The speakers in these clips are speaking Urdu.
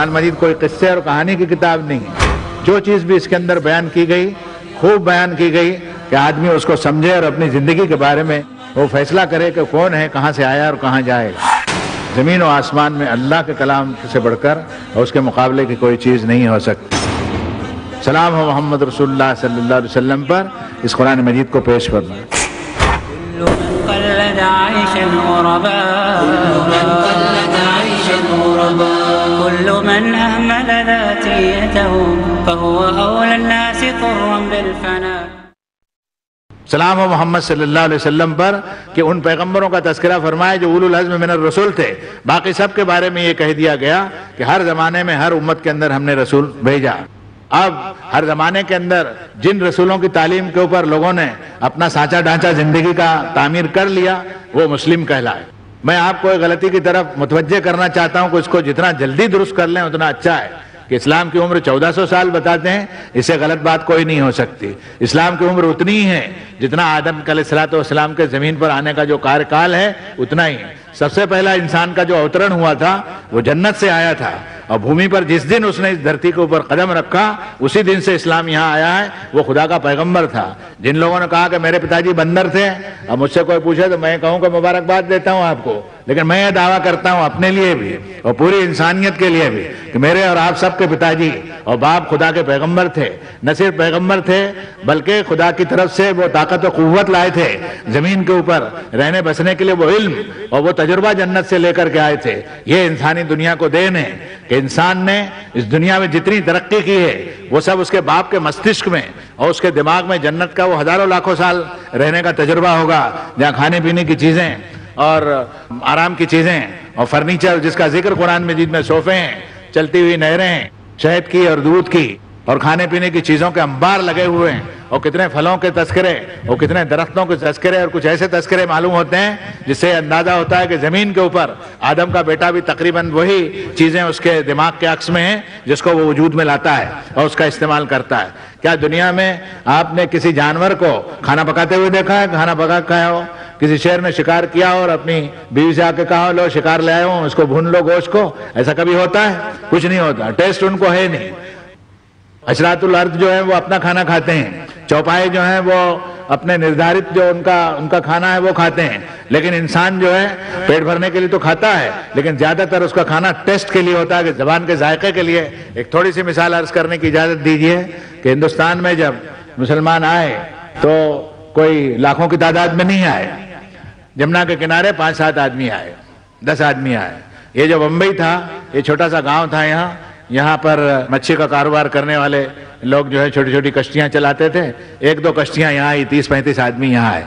قرآن مجید کوئی قصے اور کہانی کی کتاب نہیں ہے. جو چیز بھی اس کے اندر بیان کی گئی خوب بیان کی گئی کہ آدمی اس کو سمجھے اور اپنی زندگی کے بارے میں وہ فیصلہ کرے کہ کون ہے, کہاں سے آیا اور کہاں جائے گا. زمین و آسمان میں اللہ کے کلام سے بڑھ کر اور اس کے مقابلے کی کوئی چیز نہیں ہو سکتی. سلام ہو محمد رسول اللہ صلی اللہ علیہ وسلم پر. اس قرآن مجید کو پیش فرمائیں. قلد عيشا غربا كل من أهمل ذاتيته فهو أولى الناس طرا بالفناء. سلام ہو محمد صلی اللہ علیہ وسلم پر کہ ان پیغمبروں کا تذکرہ فرمائے جو اولو العزم من الرسول تھے. باقی سب کے بارے میں یہ کہہ دیا گیا کہ ہر زمانے میں ہر امت کے اندر ہم نے رسول بھیجا. اب ہر زمانے کے اندر جن رسولوں کی تعلیم کے اوپر لوگوں نے اپنا سانچہ ڈھانچہ زندگی کا تعمیر کر لیا وہ مسلم کہلائے. میں آپ کو ایک غلطی کی طرف متوجہ کرنا چاہتا ہوں کہ اس کو جتنا جلدی درست کر لیں اتنا اچھا ہے کہ اسلام کی عمر 1400 سال بتاتے ہیں. اس سے غلط بات کوئی نہیں ہو سکتی. اسلام کی عمر اتنی ہی ہے جتنا آدم علیہ الصلوۃ والسلام کے زمین پر آنے کا جو کال ہے اتنا ہی. سب سے پہلا انسان کا جو اوترن ہوا تھا وہ جنت سے آیا تھا اور بھومی پر جس دن اس نے اس دھرتی کے اوپر قدم رکھا اسی دن سے اسلام یہاں آیا ہے. وہ خدا کا پیغمبر تھا. جن لوگوں نے کہا کہ میرے پتا جی بندر تھے, اب مجھ سے کوئی پوچھے تو میں کہوں کہ مبارکباد دیتا ہوں آپ کو, لیکن میں یہ دعویٰ کرتا ہوں اپنے لیے بھی اور پوری انسانیت کے لیے بھی کہ میرے اور آپ سب کے پتا جی اور باپ خدا کے پیغمبر تھے. نہ صرف پیغمبر تھے بلکہ خدا کی طرف سے وہ طاقت و قوت لائے تھے زمین کے اوپر رہنے بسنے کے لیے, وہ علم اور وہ تجربہ جنت سے لے کر کے آئے تھے. یہ انسانی دنیا کو دین ہے کہ انسان نے اس دنیا میں جتنی ترقی کی ہے وہ سب اس کے باپ کے مستشک میں اور اس کے دماغ میں جنت کا وہ ہزاروں لاکھوں سال رہنے کا تجربہ ہوگا, جہاں کھانے پینے کی چیزیں اور آرام کی چیزیں اور فرنیچر جس کا ذکر قرآن مجید میں صوفے ہیں, چلتی ہوئی نہریں ہیں, شہد کی اور دودھ کی اور کھانے پینے کی چیزوں کے انبار لگے ہوئے ہیں, اور کتنے پھلوں کے تذکرے اور کتنے درختوں کے تذکرے اور کچھ ایسے تذکرے معلوم ہوتے ہیں جس سے اندازہ ہوتا ہے کہ زمین کے اوپر آدم کا بیٹا بھی تقریباً وہی چیزیں اس کے دماغ کے عکس میں ہیں جس کو وہ وجود میں لاتا ہے اور اس کا استعمال کرتا ہے. کیا دنیا میں آپ نے کسی جانور کو کھانا پکاتے ہوئے دیکھا ہے؟ کھانا پکا کھایا ہو؟ کسی شیر نے شکار کیا اور اپنی بیوی سے آ کے کہا لو شکار لے آئے ہوں, اس کو بھون لو گوشت کو؟ ایسا کبھی ہوتا ہے؟ کچھ نہیں ہوتا. ٹیسٹ ان کو ہے نہیں. اشراط الارض جو ہے وہ اپنا کھانا کھاتے ہیں, چوپائے جو ہیں وہ اپنے نردھارت جو ان کا کھانا ہے وہ کھاتے ہیں, لیکن انسان جو ہے پیٹ بھرنے کے لیے تو کھاتا ہے لیکن زیادہ تر اس کا کھانا ٹیسٹ کے لیے ہوتا ہے کہ زبان کے ذائقے کے لیے. ایک تھوڑی سی مثال عرض کرنے کی اجازت دیجیے کہ ہندوستان میں جب مسلمان آئے تو کوئی لاکھوں کی تعداد میں نہیں آئے. جمنا کے کنارے 5-7 آدمی آئے, 10 آدمی آئے. یہ جو بمبئی تھا یہ چھوٹا سا گاؤں تھا, یہاں پر مچھی کا کاروبار کرنے والے لوگ جو ہے چھوٹی چھوٹی کشتیاں چلاتے تھے. 1-2 کشتیاں یہاں آئی, 30-35 آدمی یہاں آئے.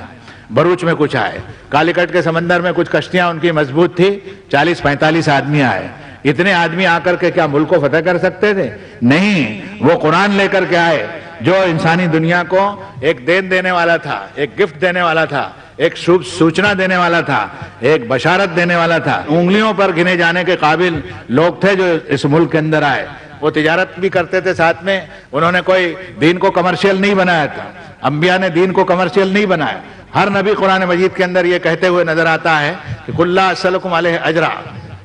بروچ میں کچھ آئے, کالی کٹ کے سمندر میں کچھ کشتیاں ان کی مضبوط تھی, 40-45 آدمی آئے. اتنے آدمی آ کر کے کیا ملک کو فتح کر سکتے تھے؟ نہیں. وہ قرآن لے کر کے آئے جو انسانی دنیا کو ایک دین دینے والا تھا, ایک گفٹ دینے والا تھا, ایک سوچنا دینے والا تھا, ایک بشارت دینے والا تھا. انگلیوں پر گنے جانے کے قابل لوگ تھے جو اس ملک کے اندر آئے. وہ تجارت بھی کرتے تھے ساتھ میں, انہوں نے کوئی دین کو کمرشل نہیں بنایا تھا. انبیاء نے دین کو کمرشل نہیں بنایا. ہر نبی قرآن مجید کے اندر یہ کہتے ہوئے نظر آتا ہے کہ قل لا اسألکم علیہ اجرا,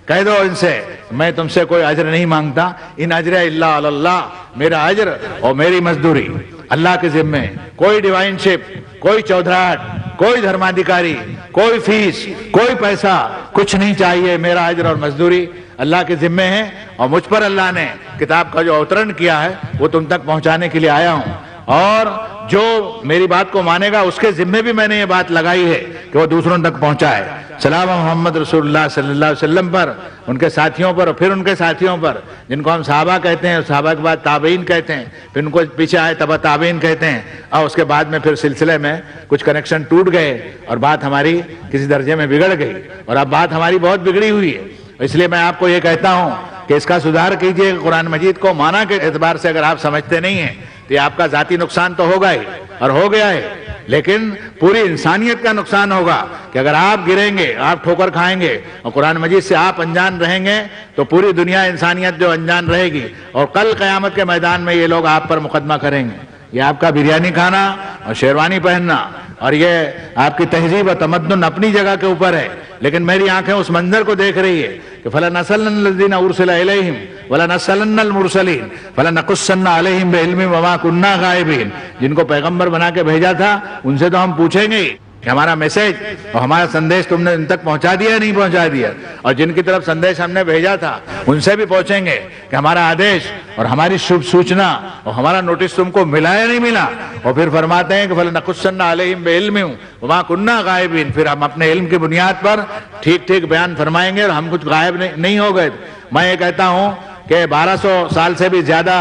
کہہ دو ان سے میں تم سے کوئی اجر نہیں مانگتا. ان اجر الا علی اللہ, میرا اجر اور میری مزدوری اللہ کے ذمے. کوئی ڈیوائن شپ, کوئی چودھراہٹ, کوئی دھرمادھیکاری, کوئی فیس, کوئی پیسہ, کچھ نہیں چاہیے. میرا اجر اور مزدوری اللہ کے ذمے ہے اور مجھ پر اللہ نے کتاب کا جو اوترن کیا ہے وہ تم تک پہنچانے کے لیے آیا ہوں. اور جو میری بات کو مانے گا اس کے ذمے بھی میں نے یہ بات لگائی ہے کہ وہ دوسروں تک پہنچائے. سلام محمد رسول اللہ صلی اللہ علیہ وسلم پر, ان کے ساتھیوں پر اور پھر ان کے ساتھیوں پر جن کو ہم صحابہ کہتے ہیں, صحابہ کے بعد تابعین کہتے ہیں, پھر ان کو پیچھے آئے تبع تابعین کہتے ہیں, اور اس کے بعد میں پھر سلسلے میں کچھ کنیکشن ٹوٹ گئے اور بات ہماری کسی درجے میں بگڑ گئی اور اب بات ہماری بہت بگڑی ہوئی ہے. اس لیے میں آپ کو یہ کہتا ہوں کہ اس کا سدھار کیجئے. قرآن مجید کو معنی کے اعتبار سے اگر آپ سمجھتے نہیں ہیں تو یہ آپ کا ذاتی نقصان تو ہوگا ہی اور ہو گیا ہے, لیکن پوری انسانیت کا نقصان ہوگا کہ اگر آپ گریں گے, آپ ٹھوکر کھائیں گے اور قرآن مجید سے آپ انجان رہیں گے تو پوری دنیا انسانیت جو انجان رہے گی اور کل قیامت کے میدان میں یہ لوگ آپ پر مقدمہ کریں گے. یہ آپ کا بریانی کھانا اور شیروانی پہننا اور یہ آپ کی تہذیب و تمدن اپنی جگہ کے اوپر ہے، لیکن میری آنکھیں اس منظر کو دیکھ رہی ہے کہ فَلَنَسْأَلَنَّ الَّذِينَ أُرْسِلَ إِلَيْهِمْ وَلَنَسْأَلَنَّ الْمُرْسَلِينَ فَلَنَقُصَّنَّ عَلَيْهِمْ بِعِلْمٍ وَمَا كُنَّا غَائِبِينَ، جن کو پیغمبر بنا کے بھیجا تھا ان سے تو ہم پوچھیں گے کہ ہمارا میسج اور ہمارا سندیش تم نے ان تک پہنچا دیا یا نہیں پہنچا دیا، اور جن کی طرف سندیش ہم نے بھیجا تھا ان سے بھی پوچھیں گے کہ ہمارا آدیش اور ہماری شبھ سوچنا اور ہمارا نوٹس تم کو ملا یا نہیں ملا۔ اور پھر فرماتے ہیں کہ فَلَنَقُصَّنَّ عَلَيْهِمْ بِعِلْمٍ وَمَا كُنَّا غَائِبِينَ، پھر ہم اپنے علم کی بنیاد پر ٹھیک ٹھیک بیان فرمائیں گے اور ہم کچھ غائب نہیں ہو گئے۔ میں یہ کہتا ہوں کہ 1200 سال سے بھی زیادہ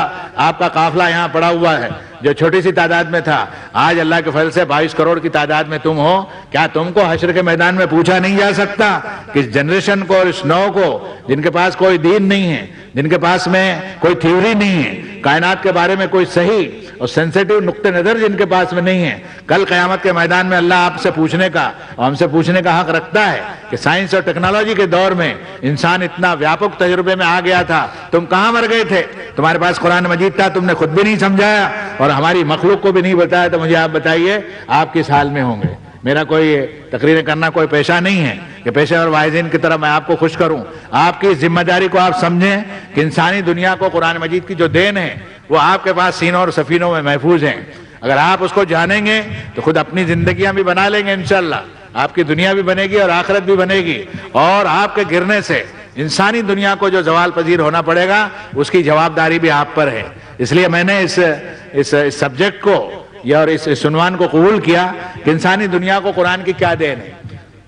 آپ کا قافلہ یہاں پڑا ہوا ہے، جو چھوٹی سی تعداد میں تھا، آج اللہ کے فضل سے 22 کروڑ کی تعداد میں تم ہو۔ کیا تم کو حشر کے میدان میں پوچھا نہیں جا سکتا کہ اس جنریشن کو اور اس نو کو جن کے پاس کوئی دین نہیں ہے، جن کے پاس میں کوئی تھیوری نہیں ہے، کائنات کے بارے میں کوئی صحیح اور سینسیٹیو نقطہ نظر جن کے پاس میں نہیں ہے، کل قیامت کے میدان میں اللہ آپ سے پوچھنے کا اور ہم سے پوچھنے کا حق رکھتا ہے کہ سائنس اور ٹیکنالوجی کے دور میں انسان اتنا ویاپک تجربے میں آ گیا تھا، تم کہاں مر گئے تھے؟ تمہارے پاس قرآن مجید تھا، تم نے خود بھی نہیں سمجھایا اور ہماری مخلوق کو بھی نہیں بتایا، تو مجھے آپ بتائیے آپ کس حال میں ہوں گے؟ میرا کوئی تقریر کرنا کوئی پیشہ نہیں ہے کہ پیشے اور واعظین کی طرح میں آپ کو خوش کروں۔ آپ کی ذمہ داری کو آپ سمجھیں کہ انسانی دنیا کو قرآن مجید کی جو دین ہے وہ آپ کے پاس سینوں اور سفینوں میں محفوظ ہیں۔ اگر آپ اس کو جانیں گے تو خود اپنی زندگیاں بھی بنا لیں گے انشاءاللہ، آپ کی دنیا بھی بنے گی اور آخرت بھی بنے گی، اور آپ کے گرنے سے انسانی دنیا کو جو زوال پذیر ہونا پڑے گا اس کی جوابداری بھی آپ پر ہے۔ اس لیے میں نے اس سبجیکٹ کو یا اور اس عنوان کو قبول کیا کہ انسانی دنیا کو قرآن کی کیا دین ہے،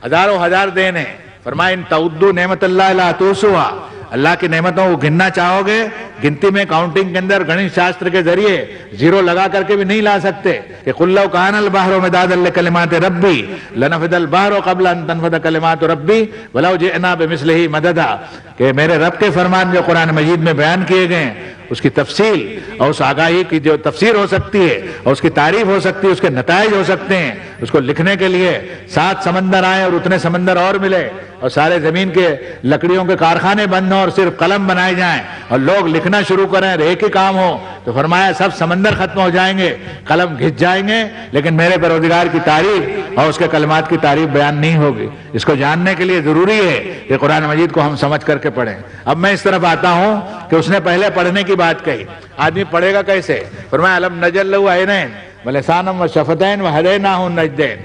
ہزاروں ہزار دین ہے۔ فرمایا ان تعدوا نعمت اللہ لا تحصوها، اللہ کی نعمتوں کو گننا چاہو گے گنتی میں کاؤنٹنگ کے اندر گنت شاستر کے ذریعے زیرو لگا کر کے بھی نہیں لا سکتے کہ قل لو کان البحر مدادا لکلمات ربی لنفد البحر قبل ان تنفد کلمات ربی ولو جئنا بمثلہ مددا، کہ میرے رب کے فرمان جو قرآن مجید میں بیان کیے گئے ہیں اس کی تفصیل اور اس آگاہی کی جو تفسیر ہو سکتی ہے اور اس کی تعریف ہو سکتی ہے، اس کے نتائج ہو سکتے ہیں، اس کو لکھنے کے لیے 7 سمندر آئے اور اتنے سمندر اور ملے اور سارے زمین کے لکڑیوں کے کارخانے بند ہوں اور صرف قلم بنائے جائیں اور لوگ لکھنا شروع کریں اور ایک ہی کام ہو، تو فرمایا سب سمندر ختم ہو جائیں گے، قلم گھس جائیں گے، لیکن میرے پروردگار کی تعریف اور اس کے کلمات کی تعریف بیان نہیں ہوگی۔ اس کو جاننے کے لیے ضروری ہے کہ قرآن مجید کو ہم سمجھ کر کے پڑھیں۔ اب میں اس طرف آتا ہوں کہ اس نے پہلے پڑھنے کی بات کہی، آدمی پڑھے گا کیسے؟ فرمایا الم نجعل لہ عینین ولسانا وشفتین وہدیناہ النجدین،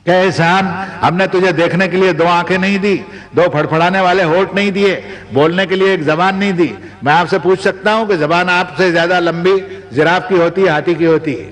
کہ احسان ہم نے تجھے دیکھنے کے لیے 2 آنکھیں نہیں دی، 2 پھڑپھڑانے والے ہونٹ نہیں دیے، بولنے کے لیے ایک زبان نہیں دی۔ میں آپ سے پوچھ سکتا ہوں کہ زبان آپ سے زیادہ لمبی جراف کی ہوتی ہے ہاتھی کی ہوتی ہے؟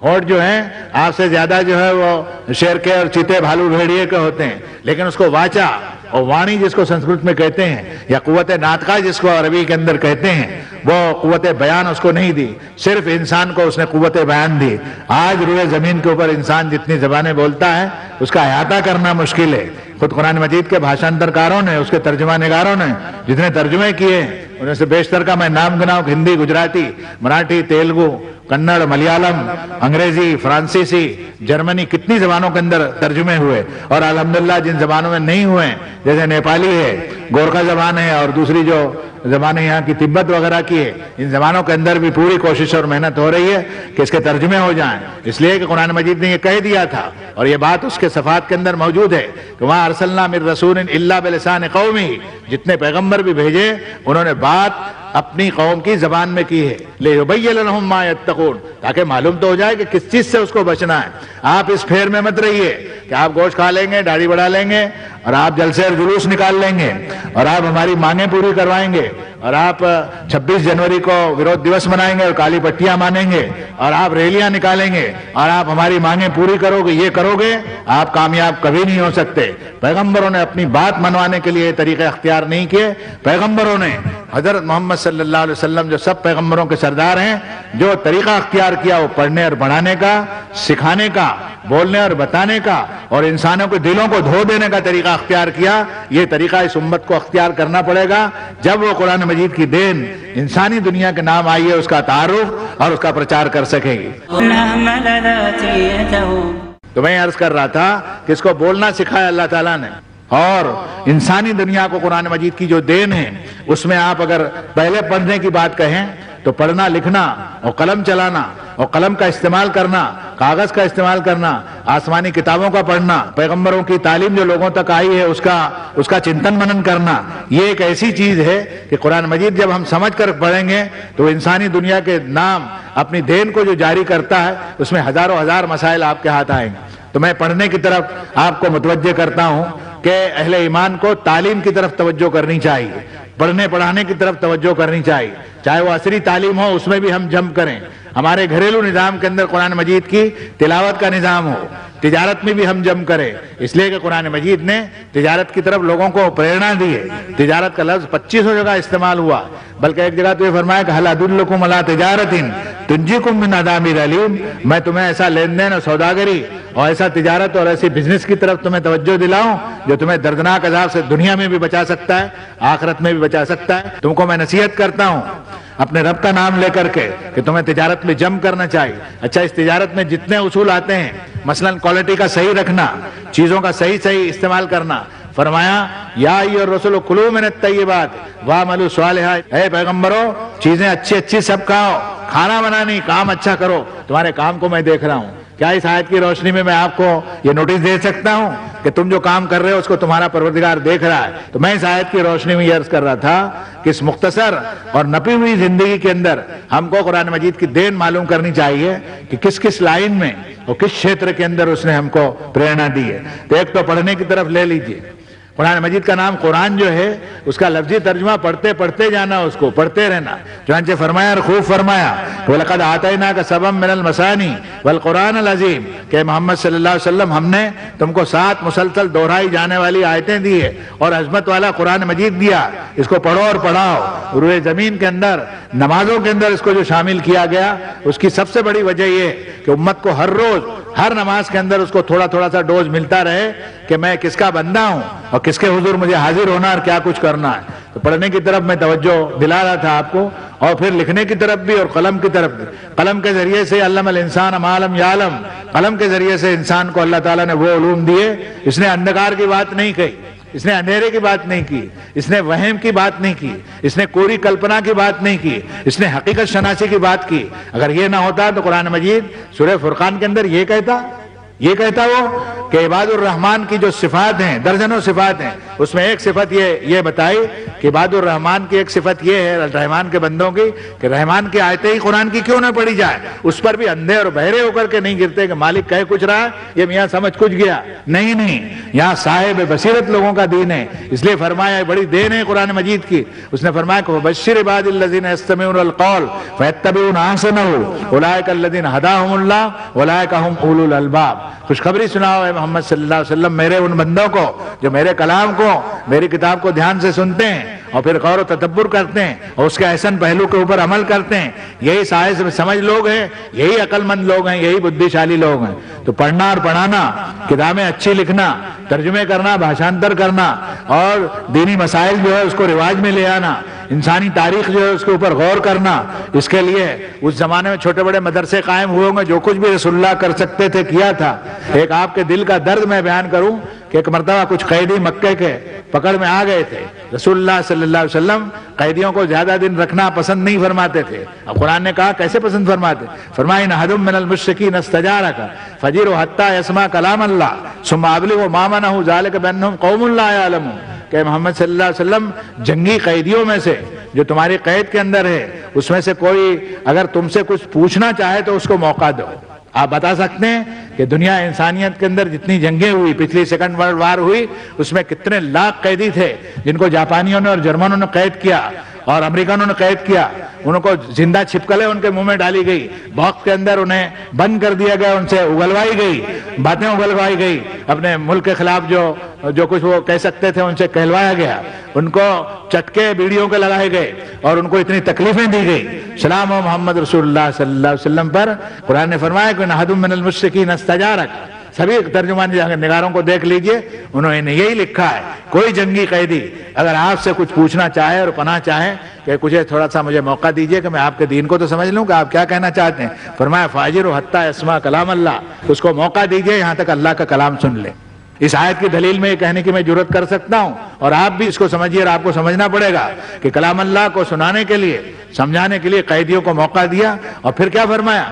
ہونٹ جو ہیں آپ سے زیادہ جو ہے وہ شیر کے اور چیتے بھالو بھیڑیے کے ہوتے ہیں، لیکن اس کو واچا اور وانی جس کو سنسکرت میں کہتے ہیں یا قوت ناطقہ جس کو عربی کے اندر کہتے ہیں، وہ قوت بیان اس کو نہیں دی، صرف انسان کو اس نے قوت بیان دی۔ آج روئے زمین کے اوپر انسان جتنی زبانیں بولتا ہے اس کا احاطہ کرنا مشکل ہے۔ خود قرآن مجید کے بھاشانترکاروں نے، اس کے ترجمہ نگاروں نے جتنے ترجمے کیے انہیں سے بیشتر کا میں نام گناؤں، ہندی، گجراتی، مراٹھی، تیلگو، کنڑ، ملیالم، انگریزی، فرانسیسی، جرمنی، کتنی زبانوں کے اندر ترجمے ہوئے، اور الحمدللہ جن زبانوں میں نہیں ہوئے جیسے نیپالی ہے، گورکھا زبان ہے، اور دوسری جو زبانیں یہاں کی تبت وغیرہ کی ہے، ان زبانوں کے اندر بھی پوری کوشش اور محنت ہو رہی ہے کہ اس کے ترجمے ہو جائیں، اس لیے کہ قرآن مجید نے یہ کہہ دیا تھا اور یہ بات اس کے صفحات کے اندر موجود ہے کہ وَمَا أَرْسَلْنَا مِن رَّسُولٍ إِلَّا بِلِسَانِ قَوْمِهِ، جتنے پیغمبر بھی بھیجے انہوں نے بات اپنی قوم کی زبان میں کی ہے، لِيُبَيِّنَ لَهُم مَّا يَتَّقُونَ، تاکہ معلوم تو ہو جائے کہ کس چیز سے اس کو بچنا ہے۔ آپ اس پھیر میں مت رہیے کہ آپ گوشت کھا لیں گے، داڑھی بڑھا لیں گے اور آپ جلسے اور جلوس نکال لیں گے اور آپ ہماری مانگیں پوری کروائیں گے اور آپ 26 جنوری کو ورودھ دیوس منائیں گے اور کالی پٹیاں مانیں گے اور آپ ریلیاں نکالیں گے اور آپ ہماری مانگیں پوری کرو گے، یہ کرو گے، آپ کامیاب کبھی نہیں ہو سکتے۔ پیغمبروں نے اپنی بات منوانے کے لیے طریقے اختیار نہیں کیے، پیغمبروں نے، حضرت محمد صلی اللہ علیہ وسلم جو سب پیغمبروں کے سردار ہیں، جو طریقہ اختیار کیا وہ پڑھنے اور پڑھانے کا، سکھانے کا، بولنے اور بتانے کا اور انسانوں کے دلوں کو دھو دینے کا طریقہ اختیار کیا۔ یہ طریقہ اس امت کو اختیار کرنا پڑے گا جب وہ قرآن مجید کی دین انسانی دنیا کے نام آئی ہے اس کا تعارف اور اس کا پرچار کر سکے گی۔ تو میں عرض کر رہا تھا کہ اس کو بولنا سکھایا اللہ تعالیٰ نے، اور انسانی دنیا کو قرآن مجید کی جو دین ہے اس میں آپ اگر پہلے پڑھنے کی بات کہیں تو پڑھنا، لکھنا اور قلم چلانا اور قلم کا استعمال کرنا، کاغذ کا استعمال کرنا، آسمانی کتابوں کا پڑھنا، پیغمبروں کی تعلیم جو لوگوں تک آئی ہے اس کا چنتن منن کرنا، یہ ایک ایسی چیز ہے کہ قرآن مجید جب ہم سمجھ کر پڑھیں گے تو انسانی دنیا کے نام اپنی دین کو جو جاری کرتا ہے اس میں ہزاروں ہزار مسائل آپ کے ہاتھ آئیں گے۔ تو میں پڑھنے کی طرف آپ کو متوجہ کرتا ہوں کہ اہل ایمان کو تعلیم کی طرف توجہ کرنی چاہیے، پڑھنے پڑھانے کی طرف توجہ کرنی چاہیے، چاہے وہ عصری تعلیم ہو اس میں بھی ہم جم کریں، ہمارے گھریلو نظام کے اندر قرآن مجید کی تلاوت کا نظام ہو، تجارت میں بھی ہم جم کریں، اس لیے کہ قرآن مجید نے تجارت کی طرف لوگوں کو پریرنا دی ہے۔ تجارت کا لفظ 2500 جگہ استعمال ہوا، بلکہ ایک جگہ تو یہ فرمایا کہ هل ادلکم علی تجارۃ تنجیکم من عذاب الیم، میں تمہیں ایسا لین دین اور سوداگری اور ایسا تجارت اور ایسی بزنس کی طرف تمہیں توجہ دلاؤں جو تمہیں دردناک عذاب سے دنیا میں بھی بچا سکتا ہے، آخرت میں بھی بچا سکتا ہے۔ تم کو میں نصیحت کرتا ہوں اپنے رب کا نام لے کر کے کہ تمہیں تجارت میں جم کرنا چاہیے۔ اچھا، اس تجارت میں جتنے اصول آتے ہیں، مثلا کوالٹی کا صحیح رکھنا، چیزوں کا صحیح استعمال کرنا، فرمایا یا ایھا الرسول کلوا من الطیبات واعملوا صالحا، اے پیغمبروں چیزیں اچھی سب کھاؤ، کھانا بنانی، کام اچھا کرو، تمہارے کام کو میں دیکھ رہا ہوں۔ کیا اس آیت کی روشنی میں آپ کو یہ نوٹس دے سکتا ہوں کہ تم جو کام کر رہے ہو اس کو تمہارا پروردگار دیکھ رہا ہے؟ تو میں اس آیت کی روشنی میں یہ عرض کر رہا تھا کہ اس مختصر اور نپی ہوئی زندگی کے اندر ہم کو قرآن مجید کی دین معلوم کرنی چاہیے کہ کس کس لائن میں اور کس شیتر کے اندر اس نے ہم کو پریرنا دی ہے۔ تو ایک تو پڑھنے کی طرف لے لیجئے، قرآن مجید کا نام قرآن جو ہے اس کا لفظی ترجمہ پڑھتے جانا، اس کو پڑھتے رہنا۔ چنانچہ فرمایا اور خوب فرمایا وَلَقَدْ آتَيْنَاكَ سَبْعًا مِنَ الْمَثَانِي وَالْقُرْآنَ الْعَظِيمِ، کہ محمد صلی اللہ علیہ وسلم ہم نے تم کو 7 مسلسل دہرائی جانے والی آیتیں دی ہے اور عظمت والا قرآن مجید دیا، اس کو پڑھو اور پڑھاؤ۔ روئے زمین کے اندر نمازوں کے اندر اس کو جو شامل کیا گیا اس کی سب سے بڑی وجہ یہ کہ امت کو ہر روز ہر نماز کے اندر اس کو تھوڑا سا ڈوز ملتا رہے کہ میں کس کا بندہ ہوں اور کس کے حضور مجھے حاضر ہونا اور کیا کچھ کرنا ہے۔ تو پڑھنے کی طرف میں توجہ دلا رہا تھا آپ کو، اور پھر لکھنے کی طرف بھی اور قلم کی طرف بھی۔ قلم کے ذریعے سے علم الانسان ما لم یعلم، قلم کے ذریعے سے انسان کو اللہ تعالیٰ نے وہ علوم دیے۔ اس نے اندھکار کی بات نہیں کہی، اس نے اندھیرے کی بات نہیں کی، اس نے وہم کی بات نہیں کی، اس نے کوری کلپنا کی بات نہیں کی، اس نے حقیقت شناسی کی بات کی۔ اگر یہ نہ ہوتا تو قرآن مجید سورہ فرقان کے اندر یہ کہتا وہ کہ عباد الرحمن کی جو صفات ہیں، درجنوں صفات ہیں، اس میں ایک صفت یہ بتائی کہ عباد الرحمن کی ایک صفت یہ ہے رحمان کے بندوں کی کہ رحمان کی آیتیں ہی قرآن کی کیوں نہ پڑھی جائے، اس پر بھی اندھے اور بہرے ہو کر کے نہیں گرتے کہ مالک کہہ کچھ رہا ہے یہ میاں سمجھ کچھ گیا، نہیں، یہاں صاحب بصیرت لوگوں کا دین ہے۔ اس لیے فرمایا بڑی دین ہے قرآن مجید کی، اس نے فرمایا کہ وَبَشِّرْ عِبَادِ الَّذِينَ يَسْتَمِعُونَ الْقَوْلَ فَيَتَّبِعُونَ أَحْسَنَهُ أُولَٰئِكَ الَّذِينَ هَدَاهُمُ اللَّهُ وَأُولَٰئِكَ هُمْ أُولُو الْأَلْبَابِ۔ خوشخبری سناؤ اے محمد صلی اللہ علیہ وسلم میرے ان بندوں کو جو میرے کلام کو، میری کتاب کو دھیان سے سنتے ہیں اور پھر غور و تدبر کرتے ہیں اور اس کے احسن پہلو کے اوپر عمل کرتے ہیں، یہی صاحب سمجھ لوگ ہیں، یہی عقل مند لوگ ہیں، یہی بدھی شالی لوگ ہیں۔ تو پڑھنا اور پڑھانا، کتابیں اچھی لکھنا، ترجمے کرنا، بھاشانتر کرنا اور دینی مسائل جو ہے اس کو رواج میں لے آنا، انسانی تاریخ جو ہے اس کے اوپر غور کرنا، اس کے لیے اس زمانے میں چھوٹے بڑے مدرسے قائم ہوئے ہوں گے، جو کچھ بھی رسول اللہ کر سکتے تھے کیا تھا۔ ایک آپ کے دل کا درد میں بیان کروں کہ ایک مرتبہ کچھ قیدی مکے کے پکڑ میں آ گئے تھے، رسول اللہ صلی اللہ علیہ وسلم قیدیوں کو زیادہ دن رکھنا پسند نہیں فرماتے تھے۔ اب قرآن نے کہا کیسے پسند فرماتے؟ فرمایا ان احد من المشرکین استجارک فاجرہ حتی یسمع کلام اللہ ثم ابلغہ مامنہ ذلک بانہم قوم لا یعلمون، کہ محمد صلی اللہ علیہ وسلم جنگی قیدیوں میں سے جو تمہاری قید کے اندر ہے اس میں سے کوئی اگر تم سے کچھ پوچھنا چاہے تو اس کو موقع دو۔ آپ بتا سکتے ہیں کہ دنیا انسانیت کے اندر جتنی جنگیں ہوئی، پچھلی سیکنڈ ورلڈ وار ہوئی، اس میں کتنے لاکھ قیدی تھے جن کو جاپانیوں نے اور جرمنوں نے قید کیا اور امریکنوں نے قید کیا، ان کو زندہ چھپکلیں ان کے منہ میں ڈالی گئی، باکس کے اندر انہیں بند کر دیا گیا، ان سے اگلوائی گئی، باتیں اگلوائی گئی، اپنے ملک کے خلاف جو کچھ وہ کہہ سکتے تھے ان سے کہلوایا گیا، ان کو چٹکے بیڑیوں کے لگائے گئے اور ان کو اتنی تکلیفیں دی گئی۔ سلام و محمد رسول اللہ صلی اللہ علیہ وسلم پر قرآن نے فرمایا کہ احد من المشرکین استجارک، سبھی ترجمان نگاروں کو دیکھ لیجئے، انہوں نے یہی لکھا ہے کوئی جنگی قیدی اگر آپ سے کچھ پوچھنا چاہے اور پناہ چاہے کہ کچھ تھوڑا سا مجھے موقع دیجئے کہ میں آپ کے دین کو تو سمجھ لوں کہ آپ کیا کہنا چاہتے ہیں، فرمایا فاجر حتی یسمع کلام اللہ، اس کو موقع دیجئے یہاں تک اللہ کا کلام سن لے۔ اس آیت کی دلیل میں یہ کہنے کی میں جرات کر سکتا ہوں اور آپ بھی اس کو سمجھیے اور آپ کو سمجھنا پڑے گا کہ کلام اللہ کو سنانے کے لیے، سمجھانے کے لیے قیدیوں کو موقع دیا اور پھر کیا فرمایا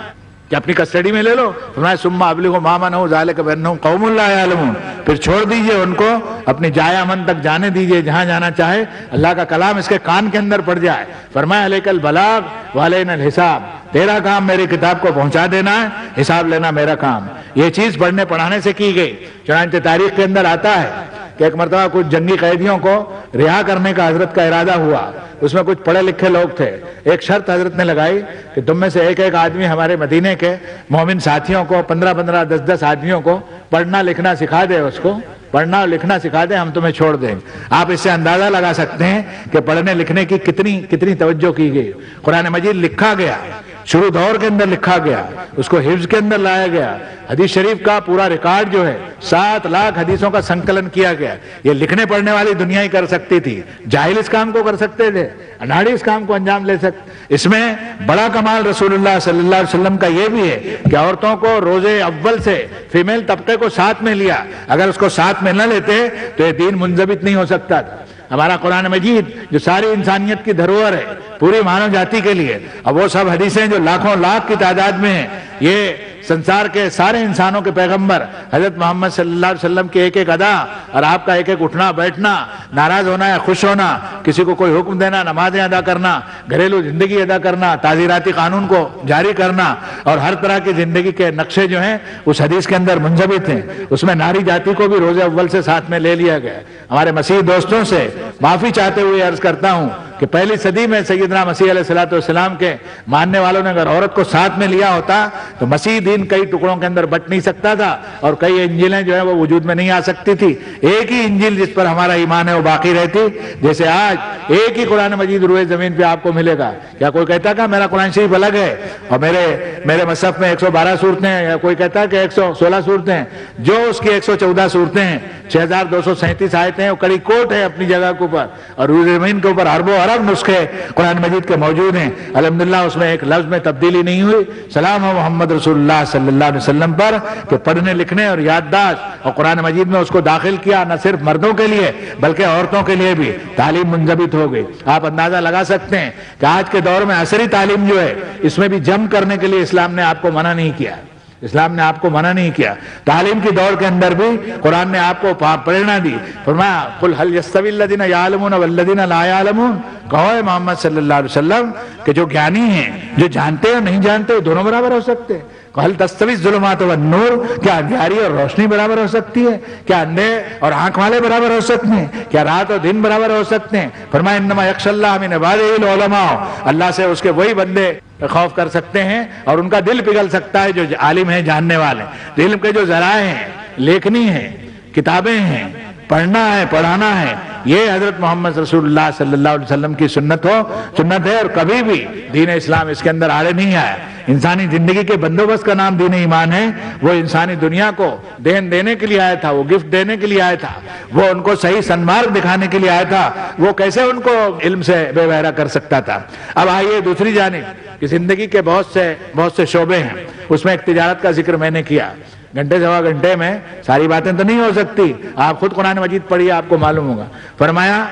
کہ اپنی کسٹڈی میں لے لو. فرمایا ثم ابلغوا ما منعوا ذلك بانهم قوم لا يعلمون. پھر چھوڑ دیجئے ان کو اپنی جائے امن تک جانے دیجئے جہاں جانا چاہے, اللہ کا کلام اس کے کان کے اندر پڑ جائے. فرمایا علیک البلاغ وعلینا الحساب, تیرا کام میری کتاب کو پہنچا دینا ہے, حساب لینا میرا کام. یہ چیز پڑھنے پڑھانے سے کی گئی. چنانچہ تاریخ کے اندر آتا ہے کہ ایک مرتبہ کچھ جنگی قیدیوں کو رہا کرنے کا حضرت کا ارادہ ہوا. اس میں کچھ پڑھے لکھے لوگ تھے. ایک شرط حضرت نے لگائی کہ تم میں سے ایک ایک آدمی ہمارے مدینے کے مومن ساتھیوں کو 15-15 10-10 آدمیوں کو پڑھنا لکھنا سکھا دے, اس کو پڑھنا اور لکھنا سکھا دے, ہم تمہیں چھوڑ دیں. آپ اس سے اندازہ لگا سکتے ہیں کہ پڑھنے لکھنے کی کتنی توجہ کی گئی. قرآن مجید لکھا گیا, شروع دور کے اندر لکھا گیا, اس کو حفظ کے اندر لایا گیا. حدیث شریف کا پورا ریکارڈ جو ہے 7 لاکھ حدیثوں کا سنکلن کیا گیا. یہ لکھنے پڑھنے والی دنیا ہی کر سکتی تھی. جاہل اس کام کو کر سکتے تھے, اناڑی اس کام کو انجام لے سکتے. اس میں بڑا کمال رسول اللہ صلی اللہ علیہ وسلم کا یہ بھی ہے کہ عورتوں کو روزے اول سے فیمیل طبقے کو ساتھ میں لیا. اگر اس کو ساتھ میں نہ لیتے تو یہ دین منضبط نہیں ہو سکتا تھا. ہمارا قرآن مجید جو ساری انسانیت کی دھروہر ہے پوری مانو جاتی کے لیے, اب وہ سب حدیثیں جو لاکھوں لاکھ کی تعداد میں ہیں, یہ سنسار کے سارے انسانوں کے پیغمبر حضرت محمد صلی اللہ علیہ وسلم کی ایک ایک ادا اور آپ کا ایک ایک اٹھنا بیٹھنا, ناراض ہونا یا خوش ہونا, کسی کو کوئی حکم دینا, نمازیں ادا کرنا, گھریلو زندگی ادا کرنا, تعزیراتی قانون کو جاری کرنا, اور ہر طرح کی زندگی کے نقشے جو ہیں اس حدیث کے اندر منضبط ہیں. اس میں ناری جاتی کو بھی روزے اول سے ساتھ میں لے لیا گیا. ہمارے مسیح دوستوں سے معافی چاہتے ہوئے عرض کرتا ہوں کہ پہلی صدی میں سیدنا مسیح علیہ السلام کے ماننے والوں نے اگر عورت کو ساتھ میں لیا ہوتا تو مسیح دین کئی ٹکڑوں کے اندر بٹ نہیں سکتا تھا, اور کئی انجیلیں جو ہیں وہ وجود میں نہیں آ سکتی تھی. ایک ہی انجیل جس پر ہمارا ایمان ہے وہ باقی رہتی, جیسے آج ایک ہی قرآن مجید روئے زمین پہ آپ کو ملے گا. کیا کوئی کہتا کہ میرا قرآن شریف الگ ہے اور میرے مصحف میں 112 صورتیں ہیں, یا کوئی کہتا کہ 116 صورتیں ہیں؟ جو اس کی 114 صورتیں ہیں, 6237 آیتیں ہیں, وہ کڑی کوٹ ہے اپنی جگہ کے اوپر, اور روئے زمین کے اوپر اربوں ارب نسخے قرآن مجید کے موجود ہیں. الحمدللہ اس میں ایک لفظ میں تبدیلی نہیں ہوئی. سلام و محمد رسول اللہ صلی اللہ علیہ وسلم پر کہ پڑھنے لکھنے اور یادداشت اور قرآن مجید میں اس کو داخل کیا, نہ صرف مردوں کے لیے بلکہ عورتوں کے لیے بھی تعلیم منضبط ہو گئی. آپ اندازہ لگا سکتے ہیں کہ آج کے دور میں عصری تعلیم جو ہے اس میں بھی جم کرنے کے لیے اسلام نے آپ کو منع نہیں کیا. اسلام نے آپ کو منع نہیں کیا. تعلیم کی دور کے اندر بھی قرآن نے آپ کو پریرنا دی. فرمایا قل هل يستوي الذين يعلمون والذين لا يعلمون, کہو اے محمد صلی اللہ علیہ وسلم کہ جو گیانی ہیں, جو جانتے اور نہیں جانتے, دونوں برابر ہو سکتے ہیں. هل تستوي الظلمات والنور, کیا اندھیاری اور روشنی برابر ہو سکتی ہے؟ کیا اندھے اور آنکھ والے برابر ہو سکتے ہیں؟ کیا رات اور دن برابر ہو سکتے ہیں؟ فرمایا انما یخشى اللہ من عباده العلماء, اللہ سے اس کے وہی بندے خوف کر سکتے ہیں اور ان کا دل پگھل سکتا ہے جو عالم ہیں, جاننے والے. علم کے جو ذرائع ہیں, لیکھنی ہیں, کتابیں ہیں, پڑھنا ہے, پڑھانا ہے, یہ حضرت محمد رسول اللہ صلی اللہ علیہ وسلم کی سنت ہے, اور کبھی بھی دین اسلام اس کے اندر آڑے نہیں آیا. انسانی زندگی کے بندوبست کا نام دین ایمان ہے. وہ انسانی دنیا کو دین دینے کے لیے آیا تھا, وہ گفٹ دینے کے لیے آیا تھا, وہ ان کو صحیح سنمارگ دکھانے کے لیے آیا تھا. وہ کیسے ان کو علم سے بے بہرا کر سکتا تھا؟ اب آئیے دوسری جانب کہ زندگی کے بہت سے شعبے ہیں. اس میں ایک تجارت کا ذکر میں نے کیا. گھنٹے سوا گھنٹے میں ساری باتیں تو نہیں ہو سکتی, آپ خود قرآن مجید پڑھیے آپ کو معلوم ہوگا. فرمایا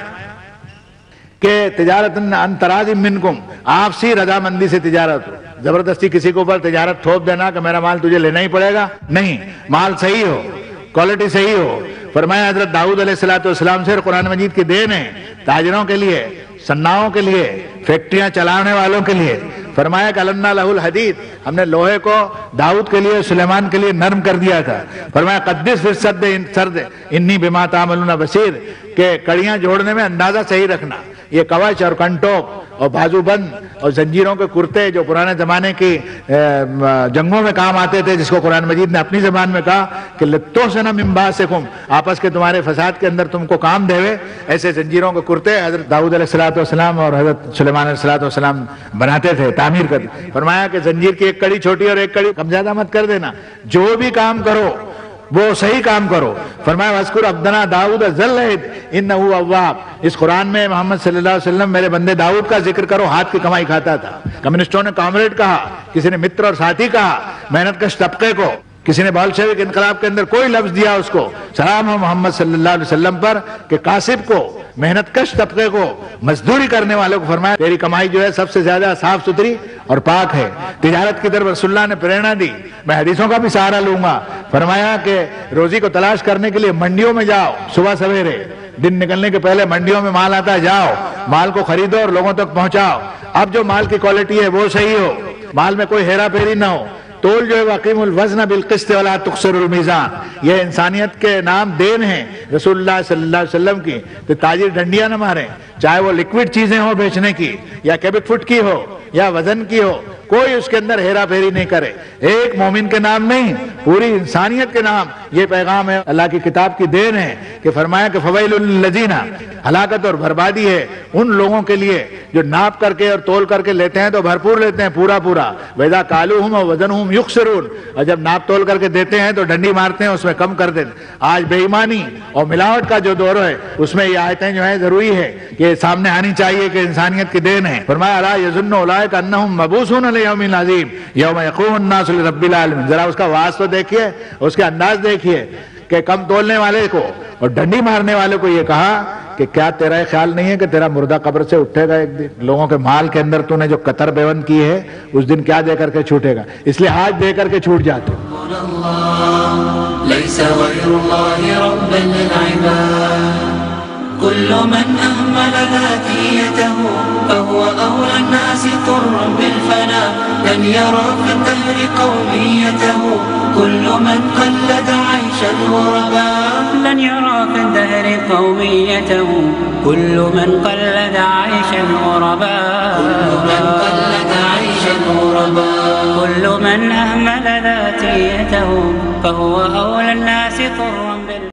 کہ تجارت ان تراض منکم, آپسی رضامندی سے تجارت ہو. زبردستی کسی کے اوپر تجارت تھوپ دینا کہ میرا مال تجھے لینا ہی پڑے گا, نہیں. مال صحیح ہو, کوالٹی صحیح ہو. فرمایا حضرت داؤد علیہ السلام سے قرآن مجید کی دین ہے تاجروں کے لیے, صناعوں کے لیے, فیکٹریاں چلانے والوں کے لیے. فرمایا کہ النا لہ الحدید, ہم نے لوہے کو داؤد کے لیے, سلیمان کے لیے نرم کر دیا تھا. فرمایا قدس فی السرد انی بما تعملون بصیر, کہ کڑیاں جوڑنے میں اندازہ صحیح رکھنا. یہ کوچ اور کنٹوک اور بازو بند اور زنجیروں کے کرتے جو پرانے زمانے کی جنگوں میں کام آتے تھے, جس کو قرآن مجید نے اپنی زبان میں کہا کہ لتوسن من باسکم, آپس کے تمہارے فساد کے اندر تم کو کام دے, ایسے زنجیروں کے کرتے حضرت داؤد علیہ السلام اور حضرت سلیمان علیہ السلام بناتے تھے, تعمیر کرتے. فرمایا کہ زنجیر کی ایک کڑی چھوٹی اور ایک کڑی کم زیادہ مت کر دینا, جو بھی کام کرو وہ صحیح کام کرو. فرمایا وَاذْكُرْ عَبْدَنَا دَاوُودَ ذَا الْأَيْدِ إِنَّهُ أَوَّابٌ, اس قرآن میں محمد صلی اللہ علیہ وسلم میرے بندے داؤد کا ذکر کرو, ہاتھ کی کمائی کھاتا تھا. کمیونسٹوں نے کامریڈ کہا, کسی نے متر اور ساتھی کہا, محنت کش طبقے کو کسی نے بولشوک انقلاب کے اندر کوئی لفظ دیا اس کو سلام ہو محمد صلی اللہ علیہ وسلم پر کہ کاسب کو، محنت کش طبقے کو، مزدوری کرنے والوں کو فرمایا تیری کمائی جو ہے سب سے زیادہ صاف ستھری اور پاک ہے۔ تجارت کی طرف رسول اللہ نے پریرنا دی، میں حدیثوں کا بھی سہارا لوں گا، فرمایا کہ روزی کو تلاش کرنے کے لیے منڈیوں میں جاؤ، صبح سویرے دن نکلنے کے پہلے منڈیوں میں مال آتا ہے، جاؤ مال کو خریدو اور لوگوں تک پہنچاؤ۔ اب جو مال کی کوالٹی ہے وہ صحیح ہو، مال میں کوئی ہیرا پھیری نہ ہو، تول جو ہے وقیم الوزن بالقسط ولا تخسر المیزان، یہ انسانیت کے نام دین ہیں رسول اللہ صلی اللہ علیہ وسلم کی، تو تاجر ڈنڈیاں نہ ماریں، چاہے وہ لیکوڈ چیزیں ہوں بیچنے کی یا کیبک فٹ کی ہو یا وزن کی ہو، کوئی اس کے اندر ہیرا پھیری نہیں کرے۔ ایک مومن کے نام نہیں، پوری انسانیت کے نام یہ پیغام ہے، اللہ کی کتاب کی دین ہے کہ فرمایا کہ فویل للذین، ہلاکت اور بربادی ہے ان لوگوں کے لیے جو ناپ کر کے اور تول کر کے لیتے ہیں تو بھرپور لیتے ہیں، پورا پورا، وَإِذَا كَالُوهُمْ وَوَزَنُوهُمْ يُخْسِرُونَ، اور جب ناپ تول کر کے دیتے ہیں تو ڈنڈی مارتے ہیں، اس میں کم کر دیتے ہیں۔ آج بے ایمانی اور ملاوٹ کا جو دور ہے اس میں یہ آیتیں جو ہیں ضروری ہے کہ سامنے آنی چاہیے کہ انسانیت کی دین ہے۔ فرمایا الا یظن اولئک انہم مبعوثون لیوم عظیم یوم یقوم الناس لرب العالمین، ذرا اس کا واس تو دیکھیے، اس کے انداز دیکھیے کہ کم تولنے والے کو اور ڈنڈی مارنے والے کو یہ کہا کہ کیا تیرا خیال نہیں ہے کہ تیرا مردہ قبر سے اٹھے گا ایک دن، لوگوں کے مال کے اندر تو نے جو قطر بیون کی ہے اس دن کیا دے کر کے چھوٹے گا، اس لیے آج دے کر کے چھوٹ جاتے۔ ليس غير الله ربا للعباد كل من أهمل ذاتيته فهو أولى الناس طرا بالفناء لن يرى في الدهر قوميته كل من قلد عيش الغرباء لن يرى في الدهر قوميته كل من قلد عيش الغرباء كل من أهمل ذاتيته فهو أولى الناس طرا